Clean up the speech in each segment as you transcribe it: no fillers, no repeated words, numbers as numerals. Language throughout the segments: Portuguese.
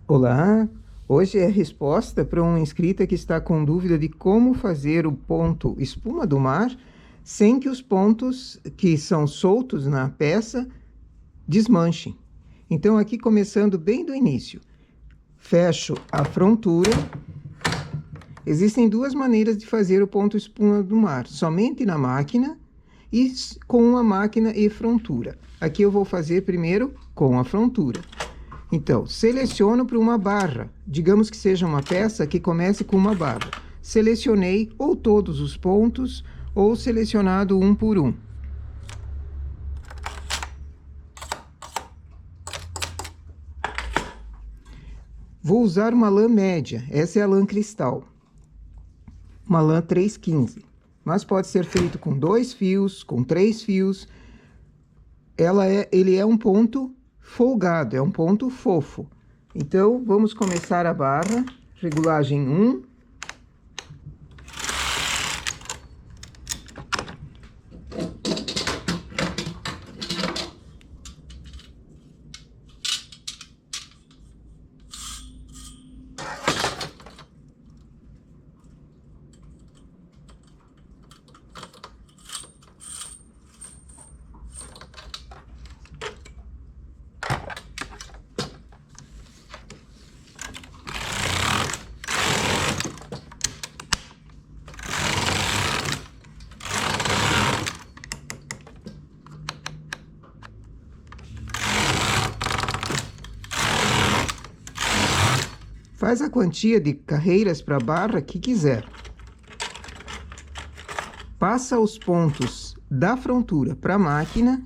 Olá, hoje é a resposta para uma inscrita que está com dúvida de como fazer o ponto espuma do mar sem que os pontos que são soltos na peça desmanchem. Então, aqui começando bem do início, fecho a frontura. Existem duas maneiras de fazer o ponto espuma do mar, somente na máquina e com a máquina e frontura. Aqui eu vou fazer primeiro com a frontura. Então, seleciono para uma barra, digamos que seja uma peça que comece com uma barra. Selecionei ou todos os pontos, ou selecionado um por um. Vou usar uma lã média, essa é a lã cristal. Uma lã 315, mas pode ser feito com 2 fios, com 3 fios. Ele é um ponto folgado, é um ponto fofo. Então, vamos começar a barra, regulagem 1. Faz a quantia de carreiras para a barra que quiser. Passa os pontos da frontura para a máquina.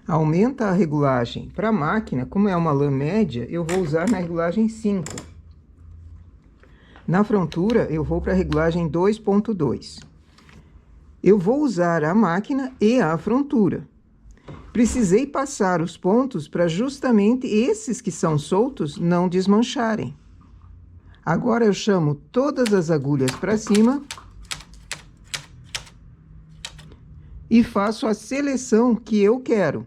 Aumenta a regulagem para a máquina, como é uma lã média, eu vou usar na regulagem 5. Na frontura, eu vou para a regulagem 2.2. Eu vou usar a máquina e a frontura. Precisei passar os pontos para justamente esses que são soltos não desmancharem. Agora eu chamo todas as agulhas para cima e faço a seleção que eu quero.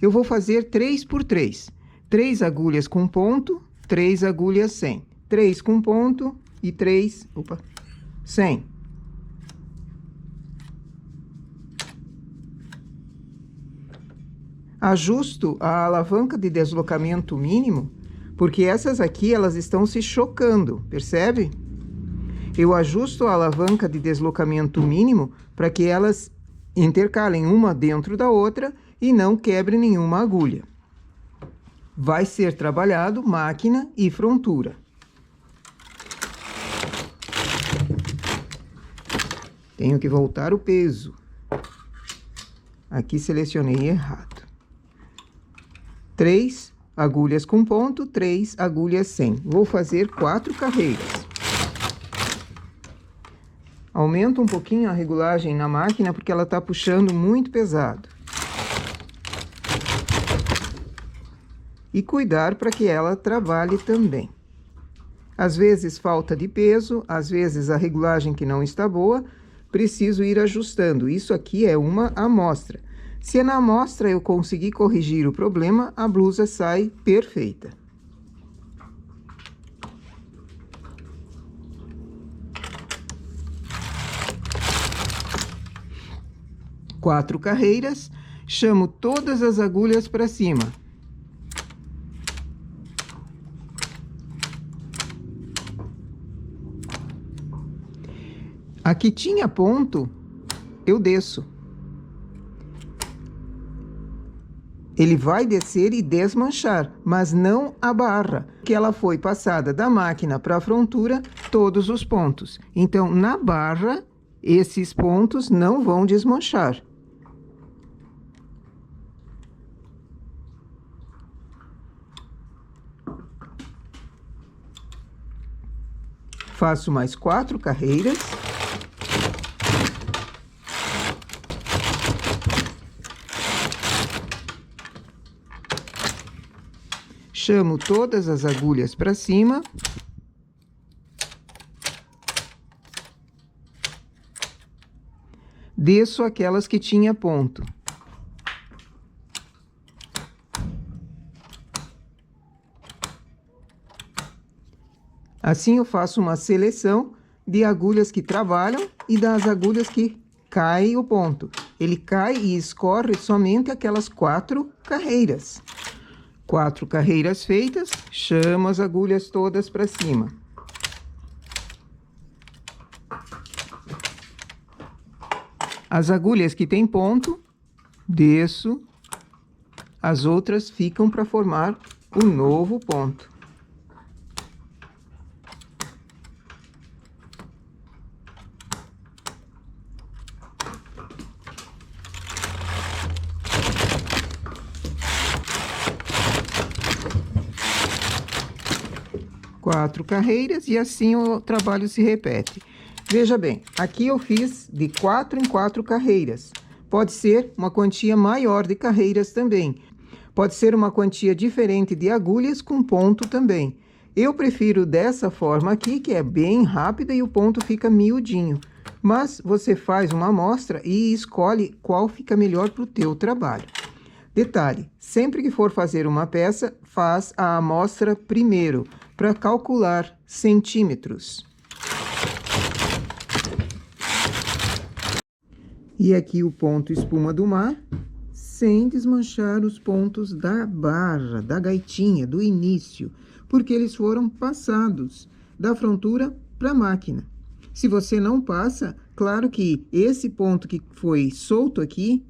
Eu vou fazer 3 por 3. 3 agulhas com ponto, 3 agulhas sem. 3 com ponto e 3, sem. Ajusto a alavanca de deslocamento mínimo, porque essas aqui elas estão se chocando, percebe? Eu ajusto a alavanca de deslocamento mínimo para que elas intercalem uma dentro da outra e não quebre nenhuma agulha. Vai ser trabalhado máquina e frontura. Tenho que voltar o peso. Aqui selecionei errado. 3 agulhas com ponto, 3 agulhas sem. Vou fazer 4 carreiras. Aumento um pouquinho a regulagem na máquina porque ela está puxando muito pesado. E cuidar para que ela trabalhe também. Às vezes falta de peso, às vezes a regulagem que não está boa, preciso ir ajustando. Isso aqui é uma amostra. Se na amostra eu conseguir corrigir o problema, a blusa sai perfeita. Quatro carreiras, chamo todas as agulhas para cima. Aqui tinha ponto, eu desço. Ele vai descer e desmanchar, mas não a barra, que ela foi passada da máquina para a frontura, todos os pontos. Então, na barra, esses pontos não vão desmanchar. Faço mais 4 carreiras. Chamo todas as agulhas para cima. Desço aquelas que tinha ponto. Assim eu faço uma seleção de agulhas que trabalham e das agulhas que caem o ponto. Ele cai e escorre somente aquelas 4 carreiras. 4 carreiras feitas, chamo as agulhas todas para cima. As agulhas que têm ponto, desço. As outras ficam para formar o novo ponto. Quatro carreiras e assim o trabalho se repete. Veja bem, aqui eu fiz de 4 em 4 carreiras. Pode ser uma quantia maior de carreiras também. Pode ser uma quantia diferente de agulhas com ponto também. Eu prefiro dessa forma aqui, que é bem rápida e o ponto fica miudinho. Mas você faz uma amostra e escolhe qual fica melhor para o teu trabalho. Detalhe, sempre que for fazer uma peça, faz a amostra primeiro, para calcular centímetros. E aqui o ponto espuma do mar, sem desmanchar os pontos da barra, da gaitinha, do início, porque eles foram passados da frontura para a máquina. Se você não passa, claro que esse ponto que foi solto aqui,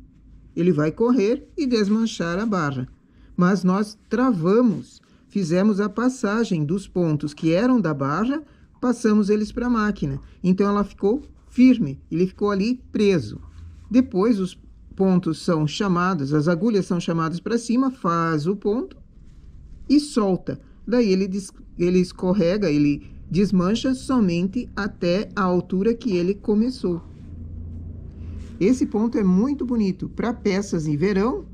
ele vai correr e desmanchar a barra. Mas nós travamos, fizemos a passagem dos pontos que eram da barra, passamos eles para a máquina. Então, ela ficou firme, ele ficou ali preso. Depois, os pontos são chamados, as agulhas são chamadas para cima, faz o ponto e solta. Daí, ele escorrega, ele desmancha somente até a altura que ele começou. Esse ponto é muito bonito para peças em verão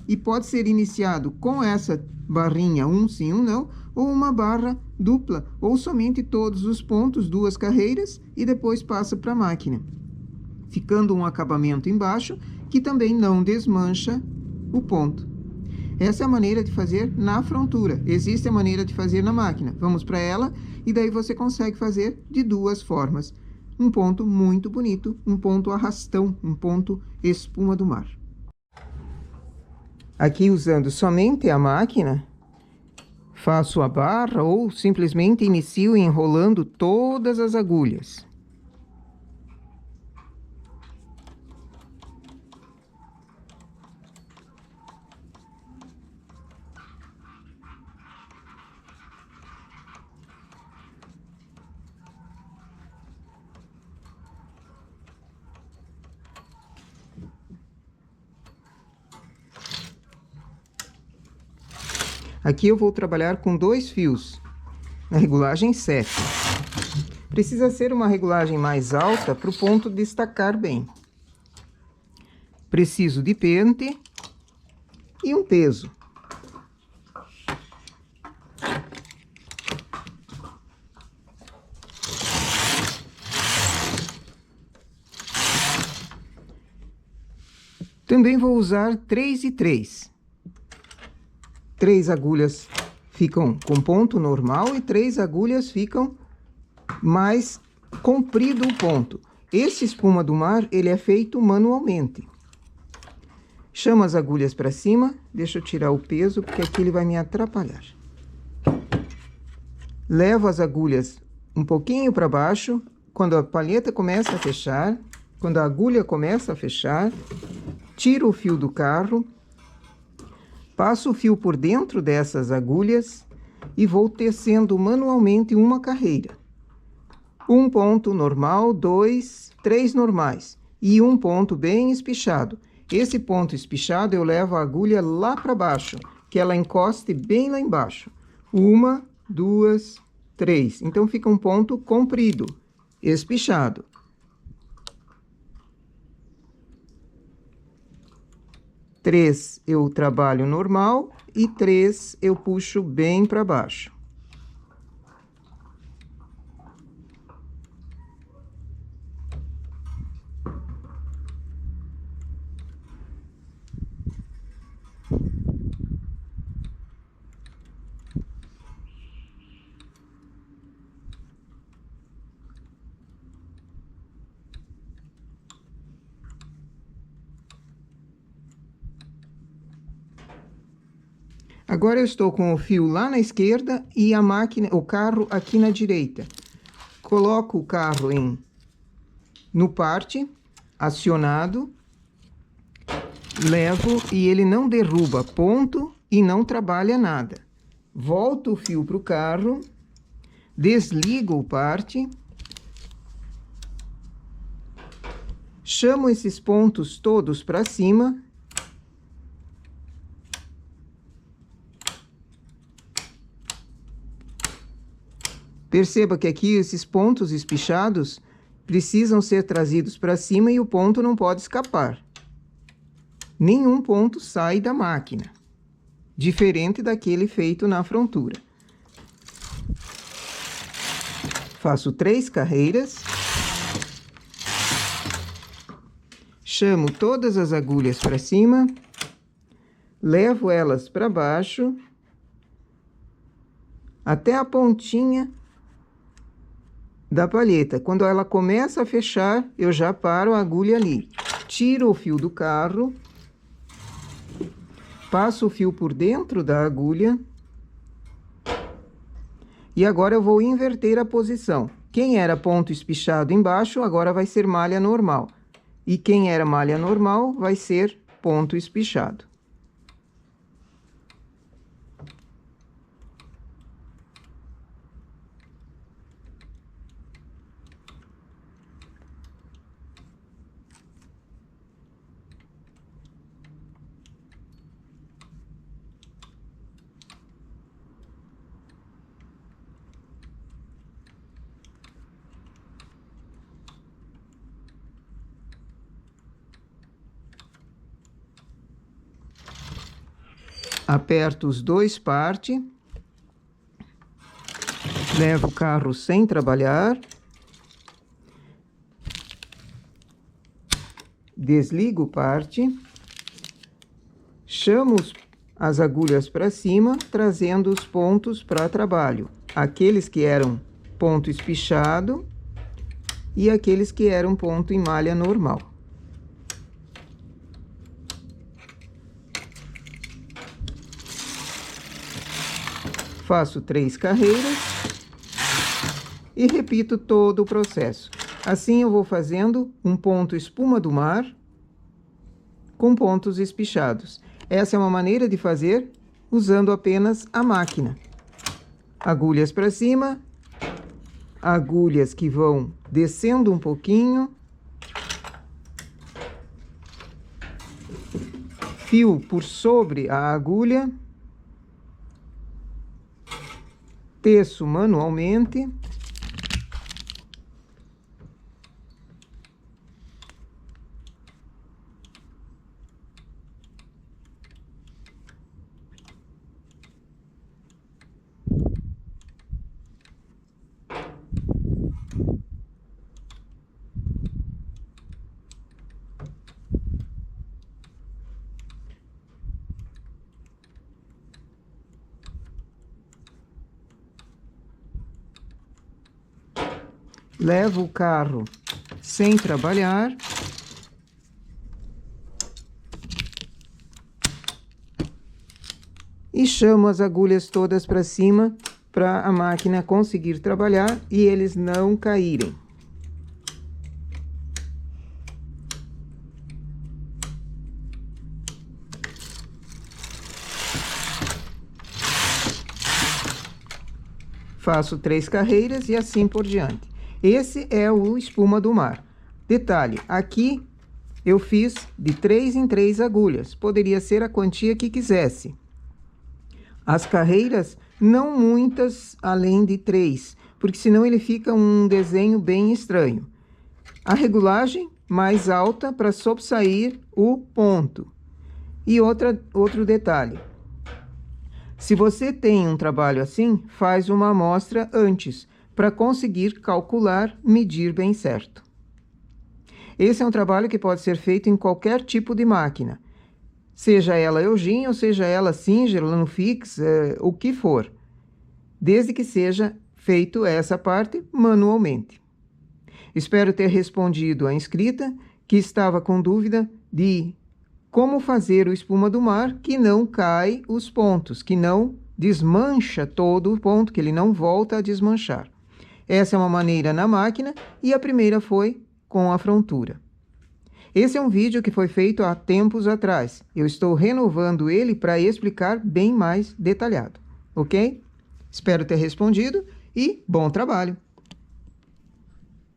e pode ser iniciado com essa barrinha um sim, um não, ou uma barra dupla, ou somente todos os pontos, 2 carreiras, e depois passa para a máquina, ficando um acabamento embaixo que também não desmancha o ponto. Essa é a maneira de fazer na frontura. Existe a maneira de fazer na máquina. Vamos para ela e daí você consegue fazer de 2 formas. Um ponto muito bonito, um ponto arrastão, um ponto espuma do mar. Aqui, usando somente a máquina, faço a barra ou simplesmente inicio enrolando todas as agulhas. Aqui eu vou trabalhar com 2 fios, na regulagem 7. Precisa ser uma regulagem mais alta para o ponto destacar bem. Preciso de pente e um peso. Também vou usar 3 e 3. 3 agulhas ficam com ponto normal e 3 agulhas ficam mais comprido o ponto. Esse espuma do mar, ele é feito manualmente. Chamo as agulhas para cima, deixa eu tirar o peso, porque aqui ele vai me atrapalhar. Levo as agulhas um pouquinho para baixo, quando a palheta começa a fechar, quando a agulha começa a fechar, tiro o fio do carro, passo o fio por dentro dessas agulhas e vou tecendo manualmente uma carreira. Um ponto normal, 2, 3 normais e um ponto bem espichado. Esse ponto espichado eu levo a agulha lá para baixo, que ela encoste bem lá embaixo. 1, 2, 3. Então, fica um ponto comprido, espichado. 3 eu trabalho normal e 3 eu puxo bem para baixo. Agora eu estou com o fio lá na esquerda e a máquina, o carro aqui na direita. Coloco o carro no parte, acionado, levo e ele não derruba ponto e não trabalha nada. Volto o fio para o carro, desligo o parte, chamo esses pontos todos para cima. Perceba que aqui esses pontos espichados precisam ser trazidos para cima e o ponto não pode escapar. Nenhum ponto sai da máquina, diferente daquele feito na frontura. Faço 3 carreiras. Chamo todas as agulhas para cima, levo elas para baixo, até a pontinha da palheta. Quando ela começa a fechar, eu já paro a agulha ali. Tiro o fio do carro, passo o fio por dentro da agulha e agora eu vou inverter a posição. Quem era ponto espichado embaixo, agora vai ser malha normal. E quem era malha normal, vai ser ponto espichado. Aperto os 2 partes, levo o carro sem trabalhar, desligo o parte, chamo as agulhas para cima, trazendo os pontos para trabalho. Aqueles que eram ponto espichado e aqueles que eram ponto em malha normal. Faço 3 carreiras e repito todo o processo. Assim eu vou fazendo um ponto espuma do mar com pontos espichados. Essa é uma maneira de fazer usando apenas a máquina. Agulhas para cima, agulhas que vão descendo um pouquinho, fio por sobre a agulha, teço manualmente. Levo o carro sem trabalhar. E chamo as agulhas todas para cima para a máquina conseguir trabalhar e eles não caírem. Faço 3 carreiras e assim por diante. Esse é o espuma do mar. Detalhe, aqui eu fiz de 3 em 3 agulhas. Poderia ser a quantia que quisesse. As carreiras, não muitas além de 3, porque senão ele fica um desenho bem estranho. A regulagem mais alta para sobressair o ponto. E outro detalhe. Se você tem um trabalho assim, faz uma amostra antes, para conseguir calcular, medir bem certo. Esse é um trabalho que pode ser feito em qualquer tipo de máquina, seja ela Eugene ou seja ela Singer, Lanofix, o que for, desde que seja feito essa parte manualmente. Espero ter respondido a inscrita que estava com dúvida de como fazer o espuma do mar que não cai os pontos, que não desmancha todo o ponto, que ele não volta a desmanchar. Essa é uma maneira na máquina e a primeira foi com a frontura. Esse é um vídeo que foi feito há tempos atrás. Eu estou renovando ele para explicar bem mais detalhado, ok? Espero ter respondido e bom trabalho!